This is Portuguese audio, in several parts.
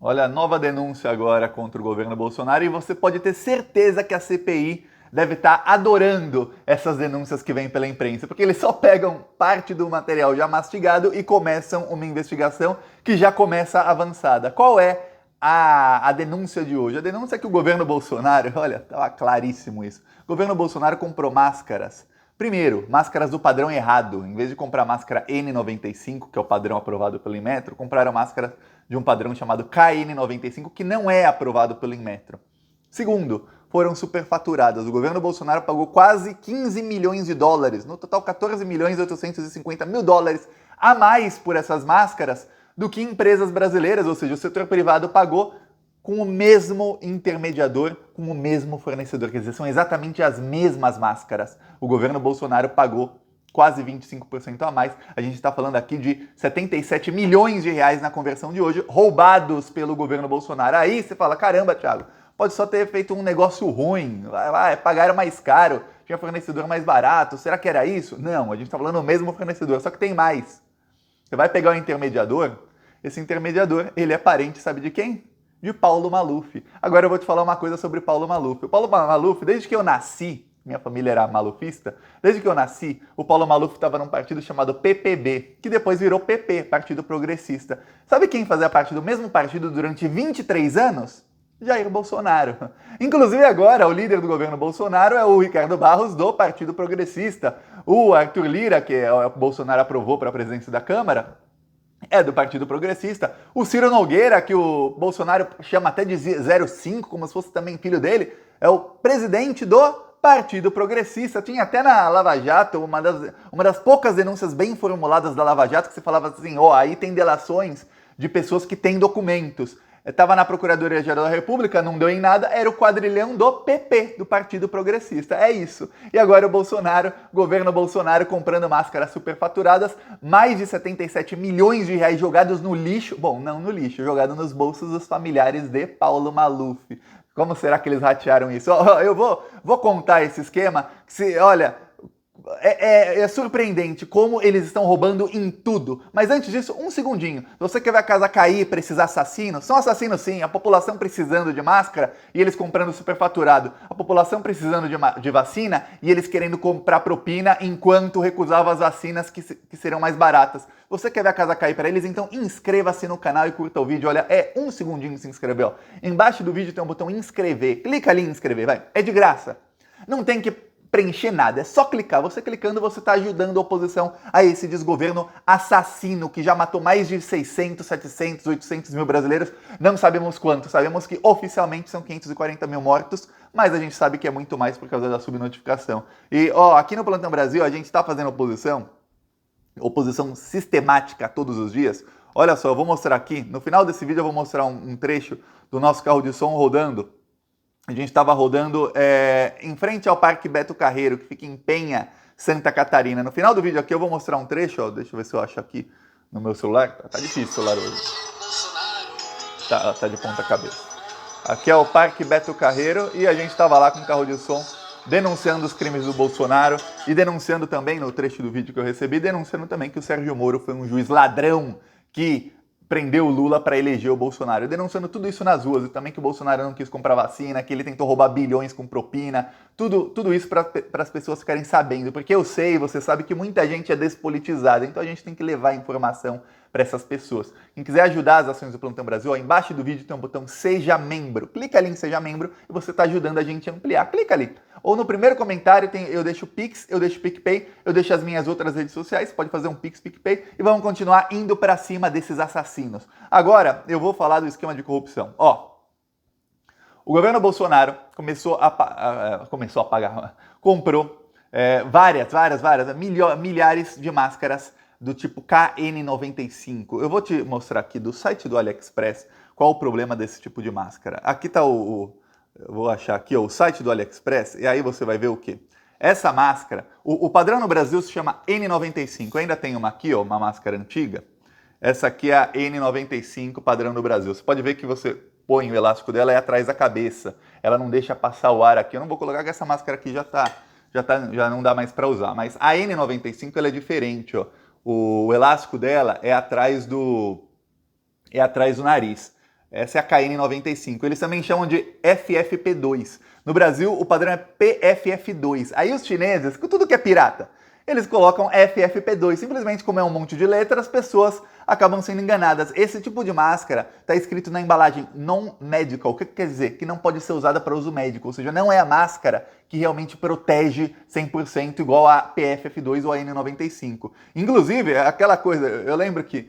Olha, nova denúncia agora contra o governo Bolsonaro e você pode ter certeza que a CPI deve estar adorando essas denúncias que vêm pela imprensa, porque eles só pegam parte do material já mastigado e começam uma investigação que já começa avançada. Qual é a denúncia de hoje? A denúncia é que o governo Bolsonaro, olha, estava claríssimo isso, o governo Bolsonaro comprou máscaras. Primeiro, máscaras do padrão errado. Em vez de comprar máscara N95, que é o padrão aprovado pelo Inmetro, compraram máscaras de um padrão chamado KN95, que não é aprovado pelo Inmetro. Segundo, foram superfaturadas. O governo Bolsonaro pagou quase 15 milhões de dólares, no total 14 milhões e 850 mil dólares a mais por essas máscaras do que empresas brasileiras, ou seja, o setor privado pagou com o mesmo intermediador, com o mesmo fornecedor. Quer dizer, são exatamente as mesmas máscaras. O governo Bolsonaro pagou quase 25% a mais. A gente está falando aqui de 77 milhões de reais na conversão de hoje, roubados pelo governo Bolsonaro. Aí você fala, caramba, Thiago, pode só ter feito um negócio ruim, pagaram mais caro, tinha fornecedor mais barato, será que era isso? Não, a gente está falando do mesmo fornecedor, só que tem mais. Você vai pegar o intermediador, esse intermediador, ele é parente, sabe de quem? De Paulo Maluf. Agora eu vou te falar uma coisa sobre Paulo Maluf. O Paulo Maluf, desde que eu nasci, minha família era malufista, desde que eu nasci, o Paulo Maluf estava num partido chamado PPB, que depois virou PP, Partido Progressista. Sabe quem fazia parte do mesmo partido durante 23 anos? Jair Bolsonaro. Inclusive agora, o líder do governo Bolsonaro é o Ricardo Barros, do Partido Progressista. O Arthur Lira, que o Bolsonaro aprovou para a presidência da Câmara, é do Partido Progressista. O Ciro Nogueira, que o Bolsonaro chama até de 05, como se fosse também filho dele, é o presidente do Partido Progressista. Tinha até na Lava Jato uma das poucas denúncias bem formuladas da Lava Jato, que você falava assim, aí tem delações de pessoas que têm documentos. Estava na Procuradoria-Geral da República, não deu em nada, era o quadrilhão do PP, do Partido Progressista. É isso. E agora o Bolsonaro, governo Bolsonaro, comprando máscaras superfaturadas, mais de 77 milhões de reais jogados no lixo. Bom, não no lixo, jogado nos bolsos dos familiares de Paulo Maluf. Como será que eles ratearam isso? Eu vou contar esse esquema, que olha... É surpreendente como eles estão roubando em tudo. Mas antes disso, um segundinho. Você quer ver a casa cair, precisar assassinos? São assassinos sim. A população precisando de máscara e eles comprando superfaturado. A população precisando de vacina e eles querendo comprar propina enquanto recusavam as vacinas que serão mais baratas. Você quer ver a casa cair para eles? Então inscreva-se no canal e curta o vídeo. Olha, é um segundinho se inscrever. Ó. Embaixo do vídeo tem um botão inscrever. Clica ali em inscrever, vai. É de graça. Não tem que preencher nada, é só clicar. Você clicando, você está ajudando a oposição a esse desgoverno assassino que já matou mais de 600, 700, 800 mil brasileiros. Não sabemos quanto, sabemos que oficialmente são 540 mil mortos, mas a gente sabe que é muito mais por causa da subnotificação. E aqui no Plantão Brasil a gente está fazendo oposição sistemática todos os dias. Olha só, eu vou mostrar aqui, no final desse vídeo eu vou mostrar um trecho do nosso carro de som rodando. A gente estava rodando em frente ao Parque Beto Carreiro, que fica em Penha, Santa Catarina. No final do vídeo aqui eu vou mostrar um trecho, deixa eu ver se eu acho aqui no meu celular. Tá difícil o celular hoje. Tá de ponta cabeça. Aqui é o Parque Beto Carreiro e a gente estava lá com o carro de som denunciando os crimes do Bolsonaro e denunciando também, no trecho do vídeo que eu recebi, denunciando também que o Sérgio Moro foi um juiz ladrão que prendeu o Lula para eleger o Bolsonaro, denunciando tudo isso nas ruas, e também que o Bolsonaro não quis comprar vacina, que ele tentou roubar bilhões com propina, tudo isso para as pessoas ficarem sabendo, porque eu sei, você sabe que muita gente é despolitizada, então a gente tem que levar informação para essas pessoas. Quem quiser ajudar as ações do Plantão Brasil, embaixo do vídeo tem um botão Seja Membro. Clica ali em Seja Membro e você está ajudando a gente a ampliar. Clica ali. Ou no primeiro comentário eu deixo o Pix, eu deixo o PicPay, eu deixo as minhas outras redes sociais, pode fazer um Pix, PicPay, e vamos continuar indo para cima desses assassinos. Agora, eu vou falar do esquema de corrupção. O governo Bolsonaro comprou milhares de máscaras do tipo KN95. Eu vou te mostrar aqui do site do AliExpress qual o problema desse tipo de máscara. Aqui está eu vou achar aqui o site do AliExpress e aí você vai ver o quê? Essa máscara, o padrão no Brasil se chama N95. Ainda tem uma aqui, uma máscara antiga. Essa aqui é a N95 padrão no Brasil. Você pode ver que você põe o elástico dela atrás da cabeça. Ela não deixa passar o ar aqui. Eu não vou colocar que essa máscara aqui já não dá mais para usar. Mas a N95 ela é diferente, O elástico dela é atrás do nariz. Essa é a KN95. Eles também chamam de FFP2. No Brasil, o padrão é PFF2. Aí os chineses, com tudo que é pirata, eles colocam FFP2. Simplesmente como é um monte de letras, as pessoas acabam sendo enganadas. Esse tipo de máscara está escrito na embalagem non-medical. O que quer dizer? Que não pode ser usada para uso médico. Ou seja, não é a máscara que realmente protege 100% igual a PFF2 ou a N95. Inclusive, aquela coisa, eu lembro que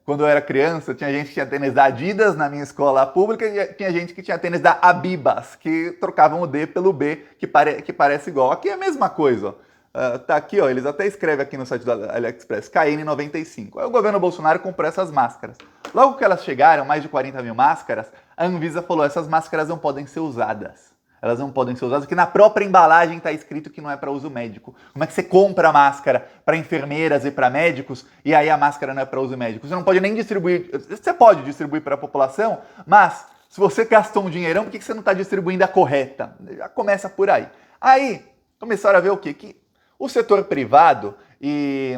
quando eu era criança, tinha gente que tinha tênis da Adidas na minha escola pública e tinha gente que tinha tênis da Abibas, que trocavam o D pelo B, que parece igual. Aqui é a mesma coisa, ó. Tá aqui, ó, eles até escrevem aqui no site da AliExpress, KN95. Aí o governo Bolsonaro comprou essas máscaras. Logo que elas chegaram, mais de 40 mil máscaras, a Anvisa falou, essas máscaras não podem ser usadas. Elas não podem ser usadas porque na própria embalagem está escrito que não é para uso médico. Como é que você compra a máscara para enfermeiras e para médicos e aí a máscara não é para uso médico? Você não pode nem distribuir, você pode distribuir para a população, mas se você gastou um dinheirão, por que você não está distribuindo a correta? Já começa por aí. Aí começaram a ver o quê? Que o setor privado, e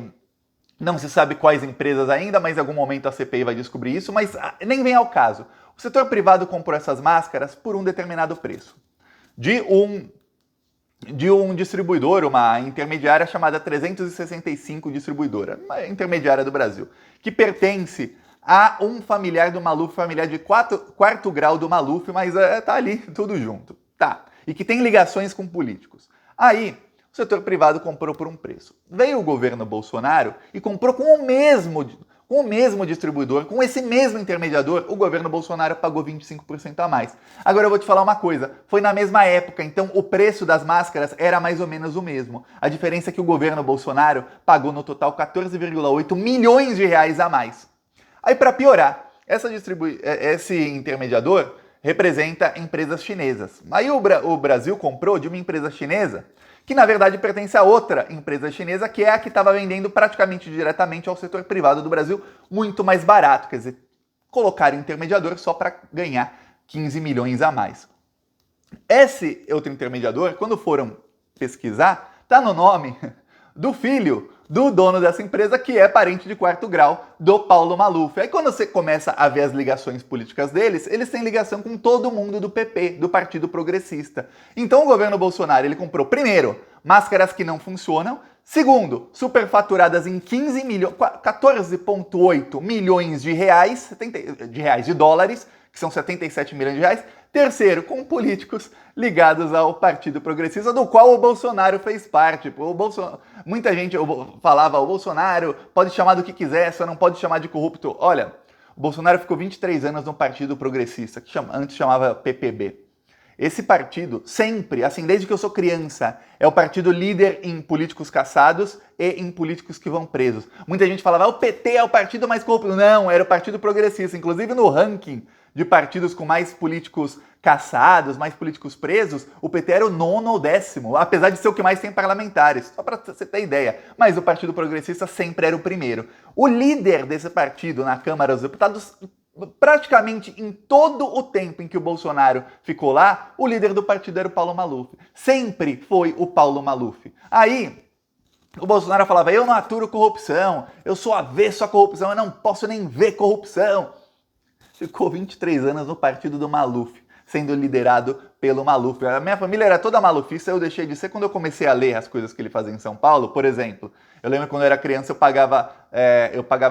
não se sabe quais empresas ainda, mas em algum momento a CPI vai descobrir isso, mas nem vem ao caso. O setor privado comprou essas máscaras por um determinado preço. De um distribuidor, uma intermediária chamada 365 Distribuidora, uma intermediária do Brasil, que pertence a um familiar do Maluf, familiar de quarto grau do Maluf, mas tá ali tudo junto, tá? E que tem ligações com políticos. Aí, o setor privado comprou por um preço. Veio o governo Bolsonaro e comprou com o mesmo distribuidor, com esse mesmo intermediador, o governo Bolsonaro pagou 25% a mais. Agora eu vou te falar uma coisa, foi na mesma época, então o preço das máscaras era mais ou menos o mesmo. A diferença é que o governo Bolsonaro pagou no total 14,8 milhões de reais a mais. Aí para piorar, esse intermediador representa empresas chinesas. Aí o Brasil comprou de uma empresa chinesa que na verdade pertence a outra empresa chinesa, que é a que estava vendendo praticamente diretamente ao setor privado do Brasil, muito mais barato, quer dizer, colocaram intermediador só para ganhar 15 milhões a mais. Esse outro intermediador, quando foram pesquisar, está no nome do filho do dono dessa empresa, que é parente de quarto grau do Paulo Maluf. Aí quando você começa a ver as ligações políticas deles, eles têm ligação com todo mundo do PP, do Partido Progressista. Então o governo Bolsonaro, ele comprou, primeiro, máscaras que não funcionam, segundo, superfaturadas em 14,8 milhões de reais, de dólares, que são 77 milhões de reais. Terceiro, com políticos ligados ao Partido Progressista, do qual o Bolsonaro fez parte. Muita gente falava, o Bolsonaro pode chamar do que quiser, só não pode chamar de corrupto. Olha, o Bolsonaro ficou 23 anos no Partido Progressista, que antes chamava PPB. Esse partido sempre, assim, desde que eu sou criança, é o partido líder em políticos caçados e em políticos que vão presos. Muita gente falava, o PT é o partido mais corrupto. Não, era o Partido Progressista. Inclusive no ranking de partidos com mais políticos caçados, mais políticos presos, o PT era o 9º ou 10º, apesar de ser o que mais tem parlamentares, só para você ter ideia. Mas o Partido Progressista sempre era o primeiro. O líder desse partido na Câmara dos Deputados, praticamente em todo o tempo em que o Bolsonaro ficou lá, o líder do partido era o Paulo Maluf. Sempre foi o Paulo Maluf. Aí, o Bolsonaro falava, eu não aturo corrupção, eu sou avesso à corrupção, eu não posso nem ver corrupção. Ficou 23 anos no partido do Maluf, sendo liderado pelo Maluf. A minha família era toda malufista, eu deixei de ser quando eu comecei a ler as coisas que ele fazia em São Paulo. Por exemplo, eu lembro quando eu era criança, eu pagava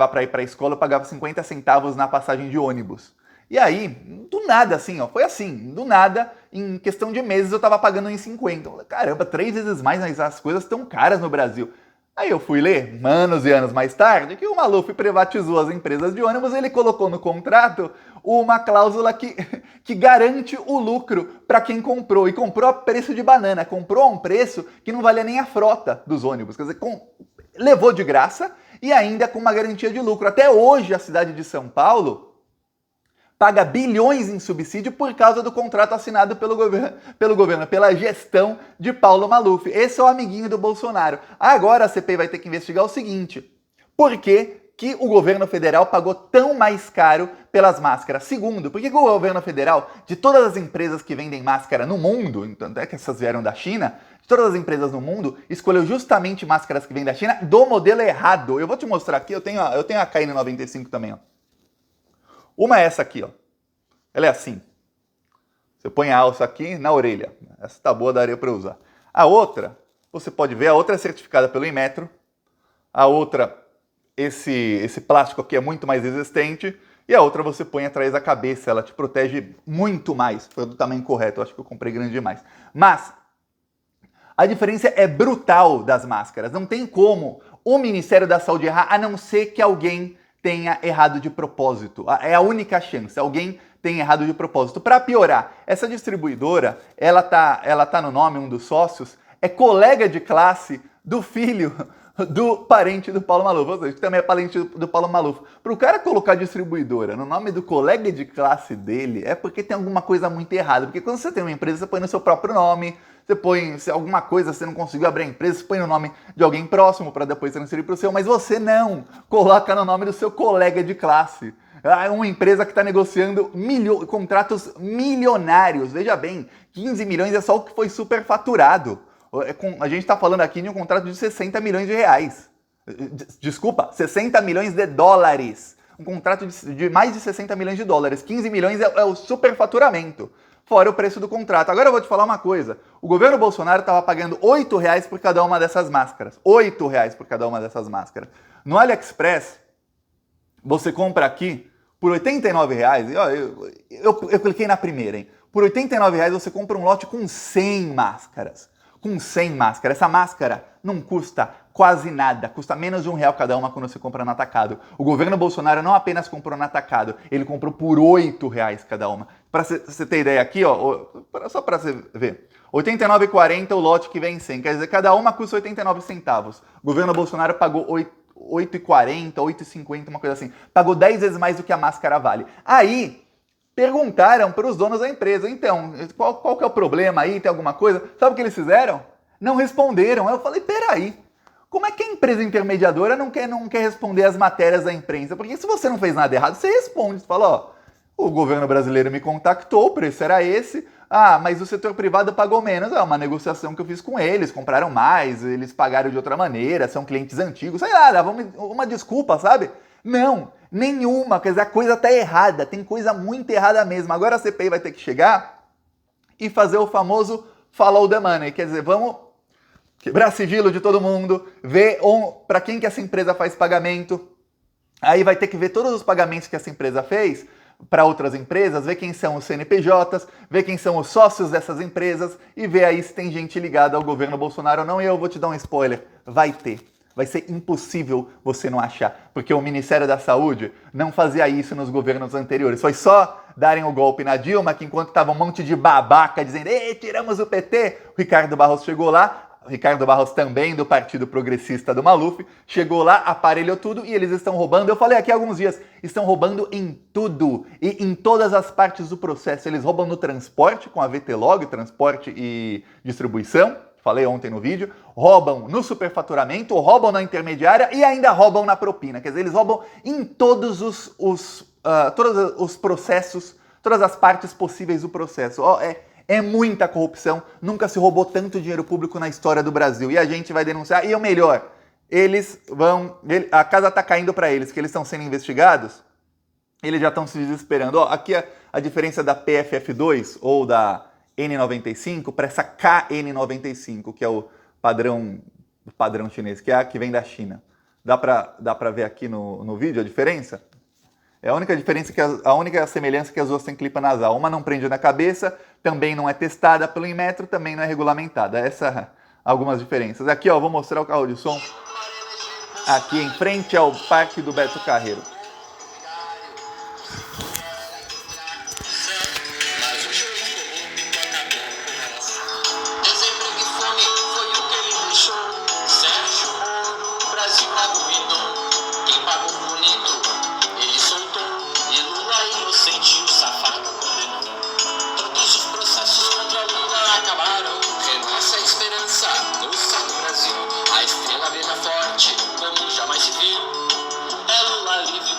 para ir para a escola, eu pagava 50 centavos na passagem de ônibus. E aí, do nada, assim, ó, foi assim, do nada, em questão de meses eu tava pagando em 50. Caramba, 3 vezes mais, mas as coisas estão caras no Brasil. Aí eu fui ler, anos e anos mais tarde, que o Maluf privatizou as empresas de ônibus e ele colocou no contrato uma cláusula que garante o lucro para quem comprou. E comprou a preço de banana, comprou a um preço que não valia nem a frota dos ônibus. Quer dizer, levou de graça e ainda com uma garantia de lucro. Até hoje a cidade de São Paulo paga bilhões em subsídio por causa do contrato assinado pelo governo, pela gestão de Paulo Maluf. Esse é o amiguinho do Bolsonaro. Agora a CPI vai ter que investigar o seguinte: por que o governo federal pagou tão mais caro pelas máscaras? Segundo, por que o governo federal, de todas as empresas que vendem máscara no mundo, então é que essas vieram da China, de todas as empresas no mundo, escolheu justamente máscaras que vêm da China do modelo errado? Eu vou te mostrar aqui, eu tenho a KN95 também, ó. Uma é essa aqui, ó. Ela é assim. Você põe a alça aqui na orelha. Essa tá boa, daria para usar. A outra, você pode ver, a outra é certificada pelo Inmetro. A outra, esse plástico aqui é muito mais resistente. E a outra você põe atrás da cabeça, ela te protege muito mais. Foi do tamanho correto, eu acho que eu comprei grande demais. Mas a diferença é brutal das máscaras. Não tem como o Ministério da Saúde errar, a não ser que alguém tenha errado de propósito. É a única chance, alguém tem errado de propósito. Para piorar, essa distribuidora, ela tá no nome, um dos sócios, é colega de classe do filho do parente do Paulo Maluf, ou seja, que também é parente do Paulo Maluf. Para o cara colocar distribuidora no nome do colega de classe dele, é porque tem alguma coisa muito errada. Porque quando você tem uma empresa, você põe no seu próprio nome, você põe, se alguma coisa você não conseguiu abrir a empresa, você põe no nome de alguém próximo para depois transferir para o seu, mas você não coloca no nome do seu colega de classe. É uma empresa que está negociando contratos milionários. Veja bem, 15 milhões é só o que foi superfaturado. A gente está falando aqui de um contrato de 60 milhões de reais. Desculpa, 60 milhões de dólares. Um contrato de mais de 60 milhões de dólares. 15 milhões é o superfaturamento. Fora o preço do contrato. Agora eu vou te falar uma coisa. O governo Bolsonaro estava pagando R$8 por cada uma dessas máscaras. R$8 por cada uma dessas máscaras. No AliExpress, você compra aqui por R$89. Eu cliquei na primeira, hein? Por R$89 você compra um lote com 100 máscaras. Com 100 máscaras. Essa máscara não custa quase nada, custa menos de R$1 cada uma quando você compra no atacado. O governo Bolsonaro não apenas comprou no atacado, ele comprou por R$8 cada uma. Para você ter ideia aqui, ó, só para você ver, R$89,40 o lote que vem 100, quer dizer, cada uma custa 89 centavos. O governo Bolsonaro pagou R$8,40, R$8,50, uma coisa assim. Pagou 10 vezes mais do que a máscara vale. Aí perguntaram para os donos da empresa, então, qual que é o problema aí? Tem alguma coisa? Sabe o que eles fizeram? Não responderam. Aí eu falei, peraí, como é que a empresa intermediadora não quer responder as matérias da imprensa? Porque se você não fez nada errado, você responde. Você fala, ó, o governo brasileiro me contactou, o preço era esse. Ah, mas o setor privado pagou menos. É uma negociação que eu fiz com eles, compraram mais, eles pagaram de outra maneira, são clientes antigos. Sei lá, dava uma desculpa, sabe? Não, nenhuma, quer dizer, a coisa tá errada, tem coisa muito errada mesmo. Agora a CPI vai ter que chegar e fazer o famoso follow the money, quer dizer, vamos quebrar sigilo de todo mundo, ver para quem que essa empresa faz pagamento, aí vai ter que ver todos os pagamentos que essa empresa fez para outras empresas, ver quem são os CNPJs, ver quem são os sócios dessas empresas e ver aí se tem gente ligada ao governo Bolsonaro ou não. E eu vou te dar um spoiler, vai ter. Vai ser impossível você não achar, porque o Ministério da Saúde não fazia isso nos governos anteriores. Foi só darem o golpe na Dilma, que enquanto estava um monte de babaca dizendo tiramos o PT, o Ricardo Barros chegou lá, o Ricardo Barros também do Partido Progressista do Maluf, chegou lá, aparelhou tudo e eles estão roubando. Eu falei aqui há alguns dias, estão roubando em tudo e em todas as partes do processo. Eles roubam no transporte com a VTLog, transporte e distribuição, falei ontem no vídeo, roubam no superfaturamento, roubam na intermediária e ainda roubam na propina. Quer dizer, eles roubam em todos todos os processos, todas as partes possíveis do processo. É muita corrupção, nunca se roubou tanto dinheiro público na história do Brasil. E a gente vai denunciar, e o melhor, a casa está caindo para eles, que eles estão sendo investigados, eles já estão se desesperando. Aqui a diferença da PFF2 ou da N95 para essa KN95, que é o padrão chinês, que é a que vem da China. Dá pra ver aqui no vídeo a diferença? É a única diferença, a única semelhança que as duas têm clipa nasal. Uma não prende na cabeça, também não é testada pelo Inmetro, também não é regulamentada. Algumas diferenças. Aqui, ó, vou mostrar o carro de som. Aqui em frente ao Parque do Beto Carreiro. A estrela brilha forte, como jamais se viu. É Lula livre.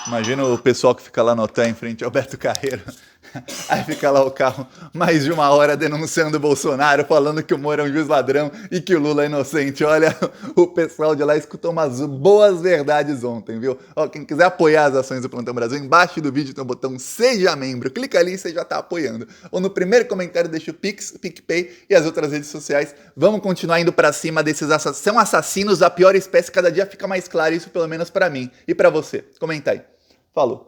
Imagina o pessoal que fica lá no hotel em frente ao Beto Carreiro. Aí fica lá o carro mais de 1 hora denunciando o Bolsonaro, falando que o Moro é um juiz ladrão e que o Lula é inocente. Olha, o pessoal de lá escutou umas boas verdades ontem, viu? Ó, quem quiser apoiar as ações do Plantão Brasil, embaixo do vídeo tem o botão Seja Membro. Clica ali e você já tá apoiando. Ou no primeiro comentário deixa o Pix, PicPay e as outras redes sociais. Vamos continuar indo pra cima desses assassinos. São assassinos da pior espécie, cada dia fica mais claro isso, pelo menos pra mim. E pra você? Comenta aí. Falou.